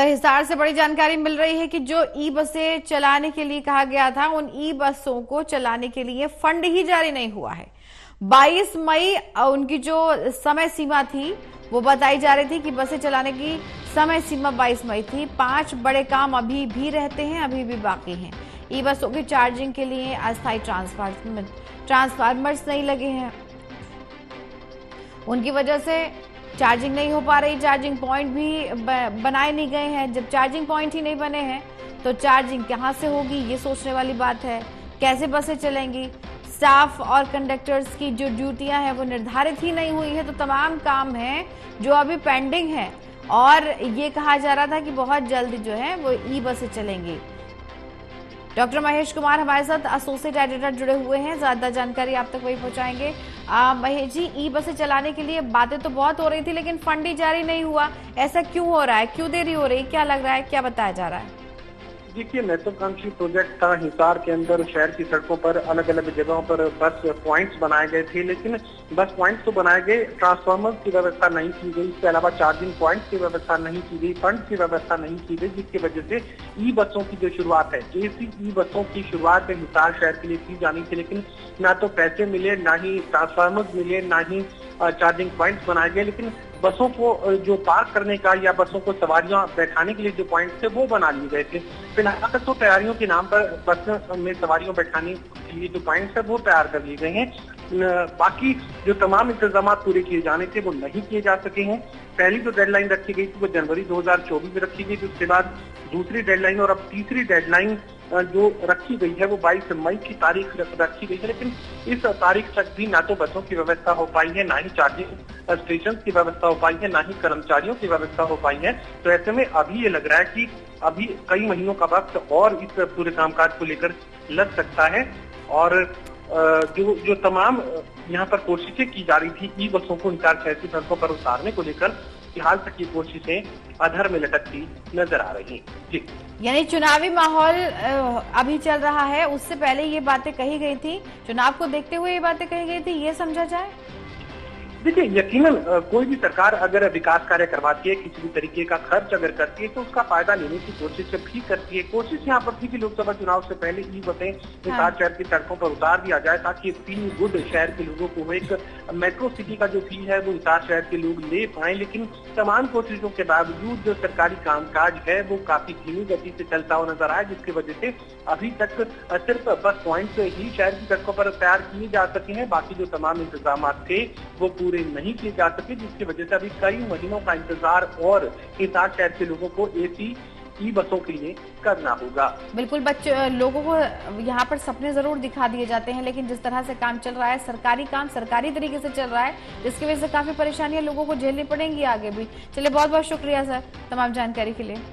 Sir, Hisar से बड़ी जानकारी मिल रही है कि जो ई बसें चलाने के लिए कहा गया था, उन ई बसों को चलाने के लिए फंड ही जारी नहीं हुआ है। 22 मई उनकी जो समय सीमा थी वो बताई जा रही थी कि बसें चलाने की समय सीमा 22 मई थी। 5 बड़े काम अभी भी रहते हैं, अभी भी बाकी हैं। ई बसों की चार्जिंग के लिए अस्थायी ट्रांसफार्मर्स नहीं लगे हैं, उनकी वजह से चार्जिंग नहीं हो पा रही। चार्जिंग पॉइंट भी बनाए नहीं गए हैं। जब चार्जिंग पॉइंट ही नहीं बने हैं तो चार्जिंग कहां से होगी, ये सोचने वाली बात है। कैसे बसें चलेंगी? स्टाफ और कंडक्टर्स की जो ड्यूटियां हैं वो निर्धारित ही नहीं हुई है। तो तमाम काम हैं जो अभी पेंडिंग है और ये कहा जा रहा था कि बहुत जल्द जो है वो ई बसें चलेंगी। डॉक्टर महेश कुमार हमारे साथ एसोसिएट एडिटर जुड़े हुए हैं, ज्यादा जानकारी आप तक वही पहुंचाएंगे। महेश जी, ई बसें चलाने के लिए बातें तो बहुत हो रही थी लेकिन फंड ही जारी नहीं हुआ, ऐसा क्यों हो रहा है? क्यों देरी हो रही है? क्या लग रहा है, क्या बताया जा रहा है? देखिए, महत्वाकांक्षी प्रोजेक्ट था। हिसार के अंदर शहर की सड़कों पर अलग अलग जगहों पर बस पॉइंट्स बनाए गए थे, लेकिन बस पॉइंट्स तो बनाए गए, ट्रांसफार्मर की व्यवस्था नहीं की गई। इसके अलावा चार्जिंग पॉइंट्स की व्यवस्था नहीं की गई, फंड की व्यवस्था नहीं की गई, जिसकी वजह से ई बसों की जो शुरुआत है, एसी ई बसों की शुरुआत हिसार शहर के लिए की जानी थी, लेकिन ना तो पैसे मिले, ना ही ट्रांसफार्मर मिले, ना ही चार्जिंग पॉइंट्स बनाए गए। लेकिन बसों को जो पार्क करने का या बसों को सवारियां बैठाने के लिए जो पॉइंट थे वो बना लिए गए थे। फिलहाल तो तैयारियों के नाम पर बस में सवारियों बैठाने के लिए जो पॉइंट्स है वो तैयार कर लिए गए हैं। बाकी जो तमाम इंतजाम पूरे किए जाने थे वो नहीं किए जा सके हैं। पहली जो डेडलाइन रखी गई थी वो जनवरी 2024 में रखी गई थी, उसके बाद दूसरी डेडलाइन और अब तीसरी डेडलाइन जो रखी गई है वो 22 मई की तारीख रखी गई है। लेकिन इस तारीख तक भी ना तो बसों की व्यवस्था हो पाई है, ना ही चार्जिंग स्टेशन की व्यवस्था हो पाई है, ना ही कर्मचारियों की व्यवस्था हो पाई है। तो ऐसे में अभी ये लग रहा है कि अभी कई महीनों का वक्त और इस पूरे कामकाज को लेकर लग सकता है। और जो तमाम यहाँ पर कोशिशें की जा रही थी ई बसों को हिसार शहर की सड़कों पर उतारने को लेकर, फिलहाल तक ये कोशिशें अधर में लटकती नजर आ रही। जी, यानी चुनावी माहौल अभी चल रहा है, उससे पहले ये बातें कही गई थी, चुनाव को देखते हुए ये बातें कही गई थी, ये समझा जाए? देखिए, यकीनन कोई भी सरकार अगर विकास कार्य करवाती है, किसी भी तरीके का खर्च अगर करती है तो उसका फायदा लेने की कोशिश भी करती है। कोशिश यहाँ पर थी कि लोकसभा चुनाव से पहले ई बसें हिसार शहर की सड़कों पर उतार दिया जाए, ताकि फील गुड शहर के लोगों को एक मेट्रो सिटी का जो फील है वो हिसार शहर के लोग ले पाए। लेकिन तमाम कोशिशों के बावजूद जो सरकारी कामकाज है वो काफी धीमी गति से चलता हुआ नजर आया, जिसकी वजह से अभी तक सिर्फ बस पॉइंट ही शहर की सड़कों पर तैयार किए जा सके हैं। बाकी जो तमाम इंतजाम थे वो पूरे नहीं किए जा सके, जिसकी वजह से अभी कई महीनों का इंतजार और हिसार शहर के लोगों को एसी ई बसों के लिए करना होगा। बिल्कुल, लोगों को यहाँ पर सपने जरूर दिखा दिए जाते हैं, लेकिन जिस तरह से काम चल रहा है, सरकारी काम सरकारी तरीके से चल रहा है, जिसकी वजह से काफी परेशानियां लोगों को झेलनी पड़ेंगी आगे भी। चलिए, बहुत बहुत शुक्रिया सर तमाम जानकारी के लिए।